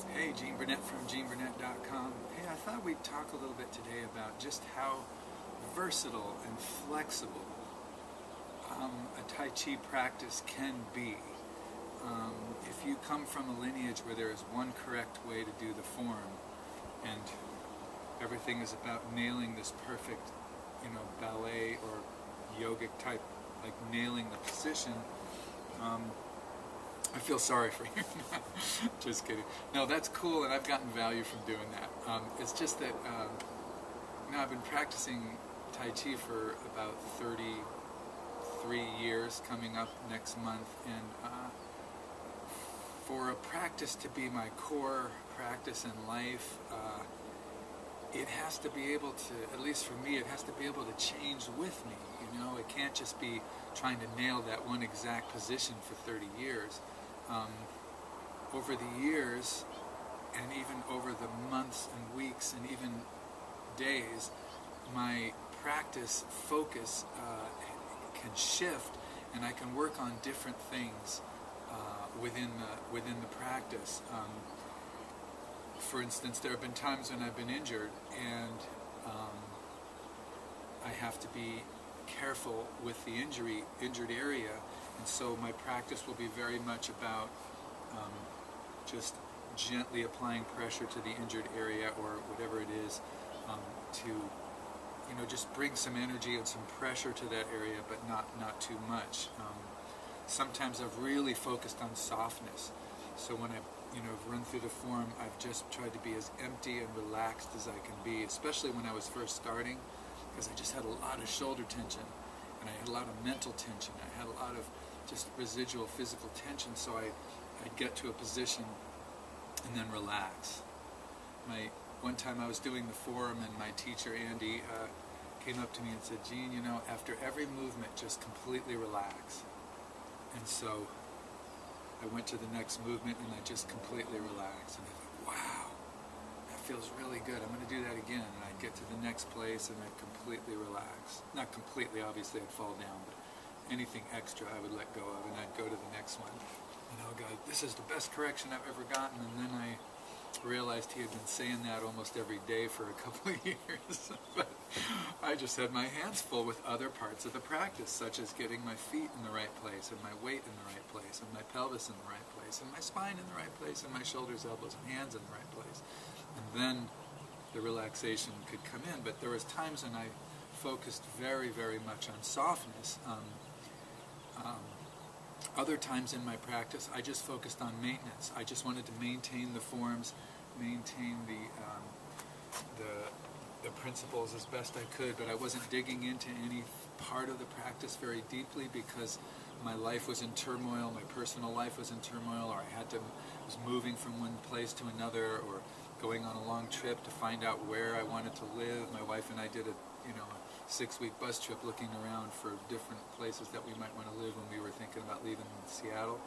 Hey, Gene Burnett from GeneBurnett.com. Hey, I thought we'd talk a little bit today about just how versatile and flexible a Tai Chi practice can be. If you come from a lineage where there is one correct way to do the form, and everything is about nailing this perfect, ballet or yogic type, like nailing the position, I feel sorry for you. Just kidding. No, that's cool, and I've gotten value from doing that. It's just that I've been practicing Tai Chi for about 33 years, coming up next month, and for a practice to be my core practice in life, it has to be able to, at least for me, it has to be able to change with me. It can't just be trying to nail that one exact position for 30 years. Over the years, and even over the months and weeks and even days, my practice focus can shift, and I can work on different things within the practice. For instance, there have been times when I've been injured, and I have to be careful with the injured area, and so my practice will be very much about just gently applying pressure to the injured area or whatever it is, to just bring some energy and some pressure to that area, but not too much. Sometimes I've really focused on softness, so when I've run through the form, I've just tried to be as empty and relaxed as I can be, especially when I was first starting, because I just had a lot of shoulder tension, and I had a lot of mental tension. I had a lot of just residual physical tension, so I'd get to a position and then relax. One time I was doing the form, and my teacher, Andy, came up to me and said, Gene, after every movement, just completely relax. And so I went to the next movement, and I just completely relaxed. And I thought, wow, that feels really good. I'm going to do that again. And I'd get to the next place, and I'd completely relax. Not completely, obviously, I'd fall down, but anything extra I would let go of, and I'd go to the next one. And I would go, this is the best correction I've ever gotten. And then I realized he had been saying that almost every day for a couple of years. But I just had my hands full with other parts of the practice, such as getting my feet in the right place, and my weight in the right place, and my pelvis in the right place, and my spine in the right place, and my shoulders, elbows, and hands in the right place. And then the relaxation could come in. But there was times when I focused very, very much on softness. Other times in my practice, I just focused on maintenance. I just wanted to maintain the forms, maintain the principles as best I could, but I wasn't digging into any part of the practice very deeply because my life was in turmoil, my personal life was in turmoil, or I was moving from one place to another, or going on a long trip to find out where I wanted to live. My wife and I did a 6-week bus trip looking around for different places that we might want to live when we were thinking about leaving Seattle.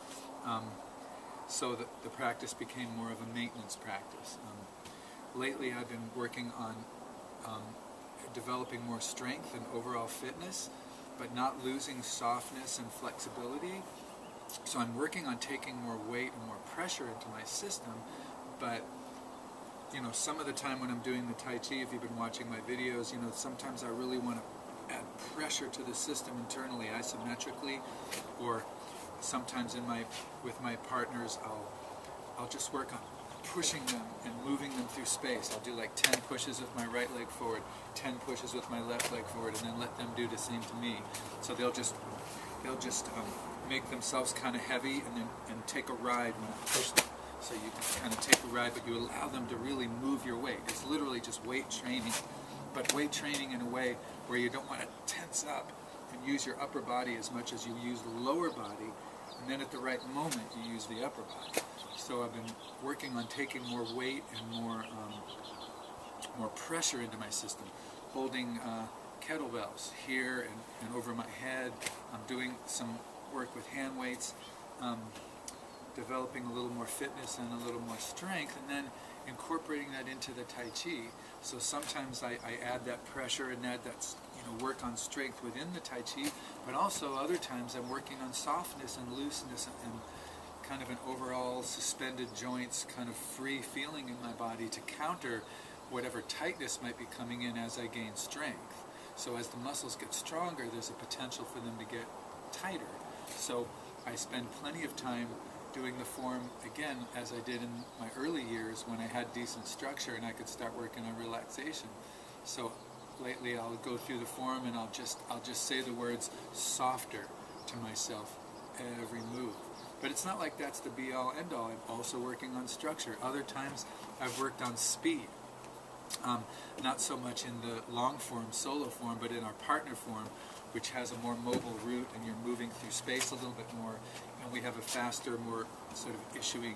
So the practice became more of a maintenance practice. Lately I've been working on developing more strength and overall fitness, but not losing softness and flexibility. So I'm working on taking more weight and more pressure into my system, but some of the time when I'm doing the Tai Chi, if you've been watching my videos, sometimes I really want to add pressure to the system internally, isometrically, or sometimes with my partners, I'll just work on pushing them and moving them through space. I'll do like 10 pushes with my right leg forward, 10 pushes with my left leg forward, and then let them do the same to me. So they'll just make themselves kind of heavy and take a ride when I push them. So you kind of take a ride, but you allow them to really move your weight. It's literally just weight training, but weight training in a way where you don't want to tense up and use your upper body as much as you use the lower body, and then at the right moment you use the upper body. So I've been working on taking more weight and more pressure into my system, holding kettlebells here and over my head. I'm doing some work with hand weights, developing a little more fitness and a little more strength, and then incorporating that into the Tai Chi. So sometimes I add that pressure and add that work on strength within the Tai Chi, but also other times I'm working on softness and looseness kind of an overall suspended joints, kind of free feeling in my body to counter whatever tightness might be coming in as I gain strength. So as the muscles get stronger, there's a potential for them to get tighter. So I spend plenty of time doing the form, again, as I did in my early years when I had decent structure and I could start working on relaxation. So lately I'll go through the form and I'll just say the words softer to myself every move. But it's not like that's the be-all, end-all. I'm also working on structure. Other times I've worked on speed. Not so much in the long form, solo form, but in our partner form, which has a more mobile route and you're moving through space a little bit more, and we have a faster, more sort of issuing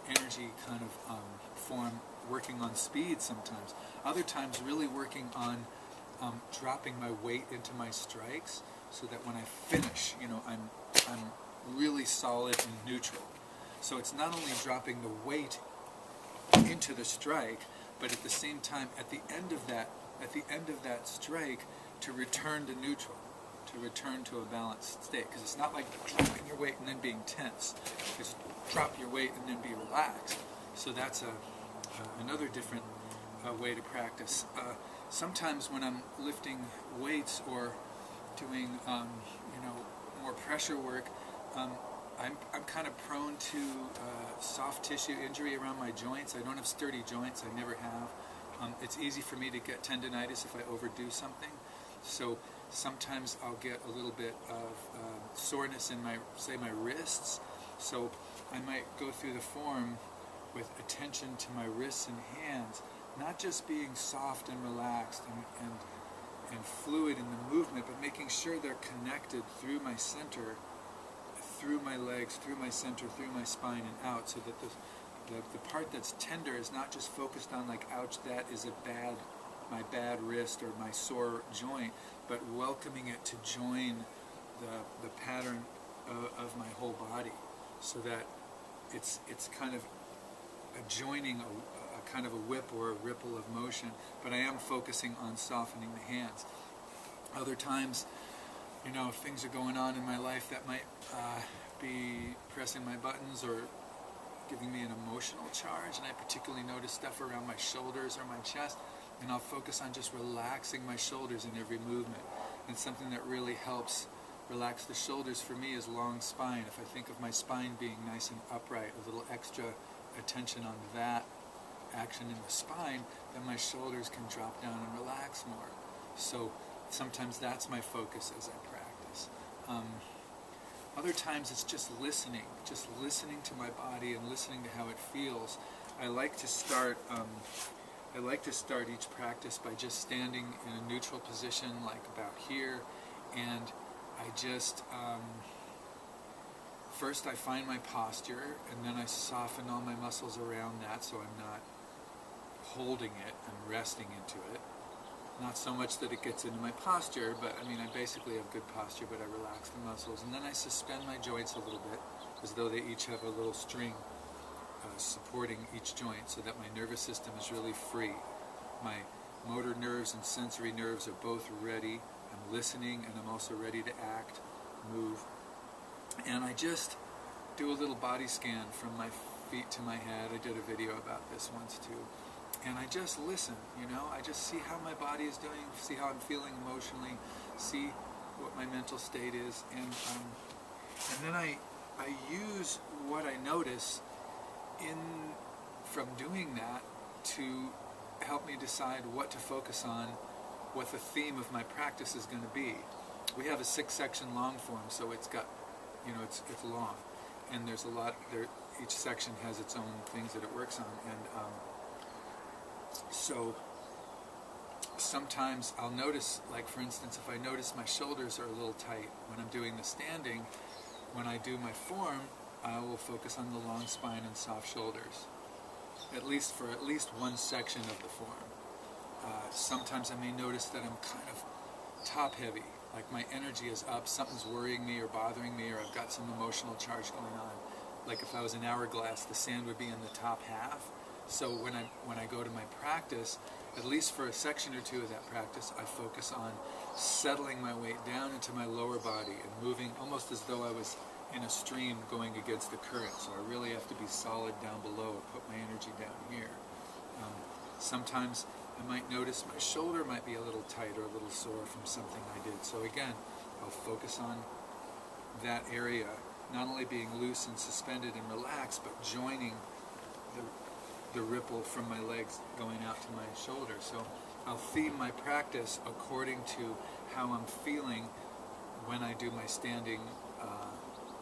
energy kind of form, working on speed sometimes. Other times really working on dropping my weight into my strikes so that when I finish, you know, I'm really solid and neutral. So it's not only dropping the weight into the strike, but at the same time, at the end of that strike, to return to neutral, to return to a balanced state. Because it's not like dropping your weight and then being tense. It's drop your weight and then be relaxed. So that's another different way to practice. Sometimes when I'm lifting weights or doing, more pressure work, I'm kind of prone to soft tissue injury around my joints. I don't have sturdy joints. I never have. It's easy for me to get tendinitis if I overdo something. So sometimes I'll get a little bit of soreness in my wrists. So I might go through the form with attention to my wrists and hands, not just being soft and relaxed and fluid in the movement, but making sure they're connected through my center, through my legs, through my center, through my spine and out, so that the part that's tender is not just focused on like, ouch, that is my bad wrist or my sore joint, but welcoming it to join the pattern of my whole body, so that it's kind of joining a kind of a whip or a ripple of motion, but I am focusing on softening the hands. Other times, if things are going on in my life that might be pressing my buttons or giving me an emotional charge, and I particularly notice stuff around my shoulders or my chest, and I'll focus on just relaxing my shoulders in every movement. And something that really helps relax the shoulders for me is long spine. If I think of my spine being nice and upright, a little extra attention on that action in the spine, then my shoulders can drop down and relax more. So sometimes that's my focus as I practice. Other times it's just listening to my body and listening to how it feels. I like to start each practice by just standing in a neutral position, like about here, and I just first I find my posture, and then I soften all my muscles around that, so I'm not holding it and resting into it. Not so much that it gets into my posture, but I basically have good posture, but I relax the muscles. And then I suspend my joints a little bit, as though they each have a little string supporting each joint, so that my nervous system is really free. My motor nerves and sensory nerves are both ready. I'm listening, and I'm also ready to act, move. And I just do a little body scan from my feet to my head. I did a video about this once too. And I just listen, I just see how my body is doing, see how I'm feeling emotionally, see what my mental state is, and then I use what I notice from doing that to help me decide what to focus on, what the theme of my practice is going to be. We have a 6-section long form, so it's got, it's long, and there's a lot there. Each section has its own things that it works on, and so sometimes I'll notice, like for instance, if I notice my shoulders are a little tight when I'm doing the standing, when I do my form, I will focus on the long spine and soft shoulders, at least one section of the form. Sometimes I may notice that I'm kind of top heavy, like my energy is up, something's worrying me or bothering me, or I've got some emotional charge going on. Like if I was an hourglass, the sand would be in the top half. So when I go to my practice, at least for a section or two of that practice, I focus on settling my weight down into my lower body and moving almost as though I was in a stream going against the current, so I really have to be solid down below or put my energy down here. Sometimes I might notice my shoulder might be a little tight or a little sore from something I did. So again, I'll focus on that area, not only being loose and suspended and relaxed, but joining the ripple from my legs going out to my shoulder. So I'll theme my practice according to how I'm feeling when I do my standing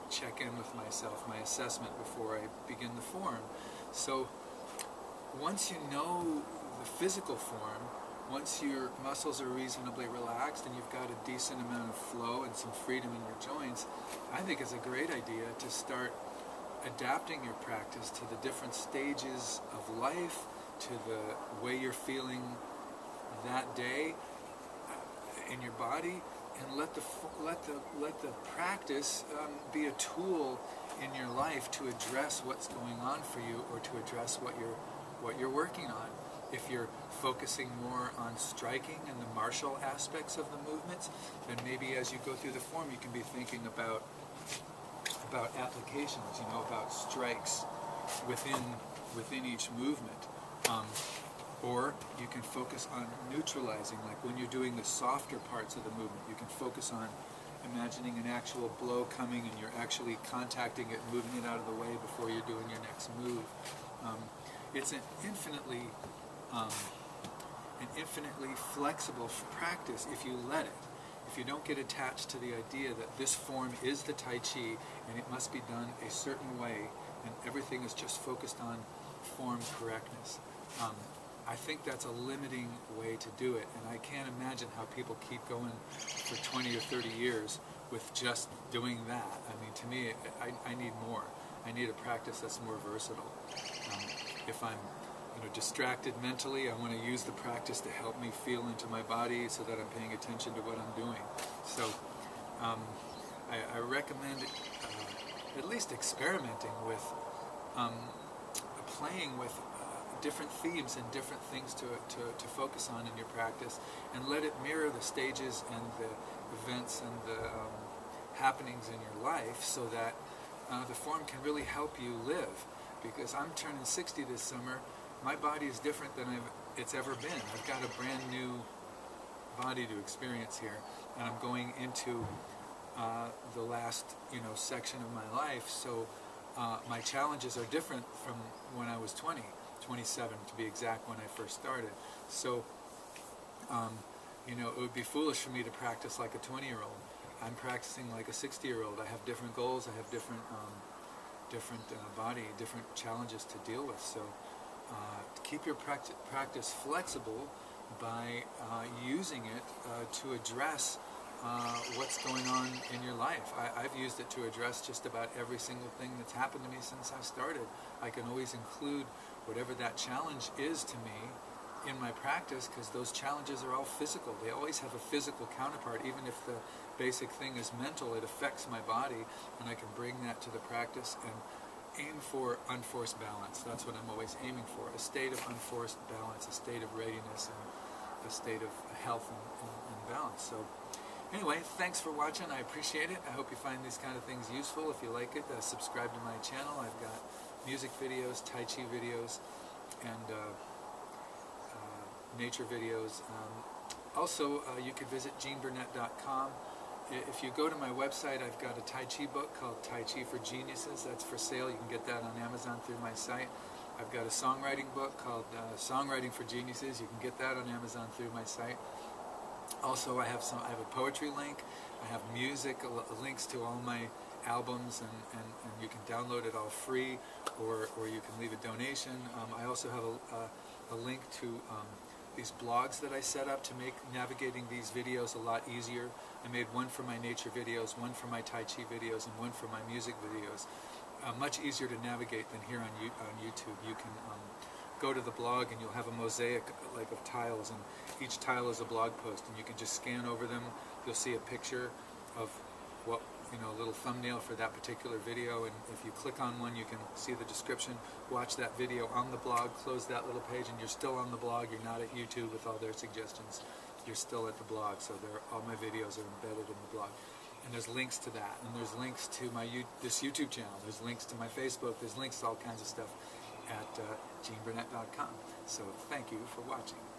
check-in with myself, my assessment before I begin the form. So once you know the physical form, once your muscles are reasonably relaxed and you've got a decent amount of flow and some freedom in your joints, I think it's a great idea to start adapting your practice to the different stages of life, to the way you're feeling that day in your body, and let the practice be a tool in your life to address what's going on for you, or to address what you're working on. If you're focusing more on striking and the martial aspects of the movements, then maybe as you go through the form, you can be thinking about applications, about strikes within each movement. Or you can focus on neutralizing, like when you're doing the softer parts of the movement, you can focus on imagining an actual blow coming and you're actually contacting it, moving it out of the way before you're doing your next move. It's an infinitely flexible practice if you let it. If you don't get attached to the idea that this form is the Tai Chi and it must be done a certain way and everything is just focused on form correctness. I think that's a limiting way to do it, and I can't imagine how people keep going for 20 or 30 years with just doing that. I mean, to me, I need more. I need a practice that's more versatile. If I'm distracted mentally, I want to use the practice to help me feel into my body so that I'm paying attention to what I'm doing. So I recommend at least experimenting with playing with different themes and different things to focus on in your practice, and let it mirror the stages and the events and the happenings in your life, so that the form can really help you live. Because I'm turning 60 this summer, my body is different than it's ever been. I've got a brand new body to experience here, and I'm going into the last section of my life. So my challenges are different from when I was 27 to be exact, when I first started. So it would be foolish for me to practice like a 20-year-old. I'm practicing like a 60-year-old. I have different goals. I have different body, different challenges to deal with. So keep your practice flexible by using it to address what's going on in your life. I've used it to address just about every single thing that's happened to me since I started. I can always include whatever that challenge is to me in my practice, because those challenges are all physical. They always have a physical counterpart. Even if the basic thing is mental, it affects my body, and I can bring that to the practice and aim for unforced balance. That's what I'm always aiming for, a state of unforced balance, a state of readiness, and a state of health and balance. So anyway, thanks for watching. I appreciate it. I hope you find these kind of things useful. If you like it, subscribe to my channel. I've got music videos, Tai Chi videos, and nature videos. Also, you could visit GeneBurnett.com. If you go to my website, I've got a Tai Chi book called Tai Chi for Geniuses. That's for sale. You can get that on Amazon through my site. I've got a songwriting book called Songwriting for Geniuses. You can get that on Amazon through my site. Also, I have a poetry link. I have music, links to all my albums, and you can download it all free, or you can leave a donation. I also have a link to these blogs that I set up to make navigating these videos a lot easier. I made one for my nature videos, one for my Tai Chi videos, and one for my music videos. Much easier to navigate than here on YouTube. You can go to the blog and you'll have a mosaic like of tiles, and each tile is a blog post, and you can just scan over them. You'll see a picture of what, a little thumbnail for that particular video, and if you click on one, you can see the description, watch that video on the blog, close that little page, and you're still on the blog. You're not at YouTube with all their suggestions. You're still at the blog, so all my videos are embedded in the blog. And there's links to that, and there's links to my this YouTube channel, there's links to my Facebook, there's links to all kinds of stuff at geneburnett.com. So thank you for watching.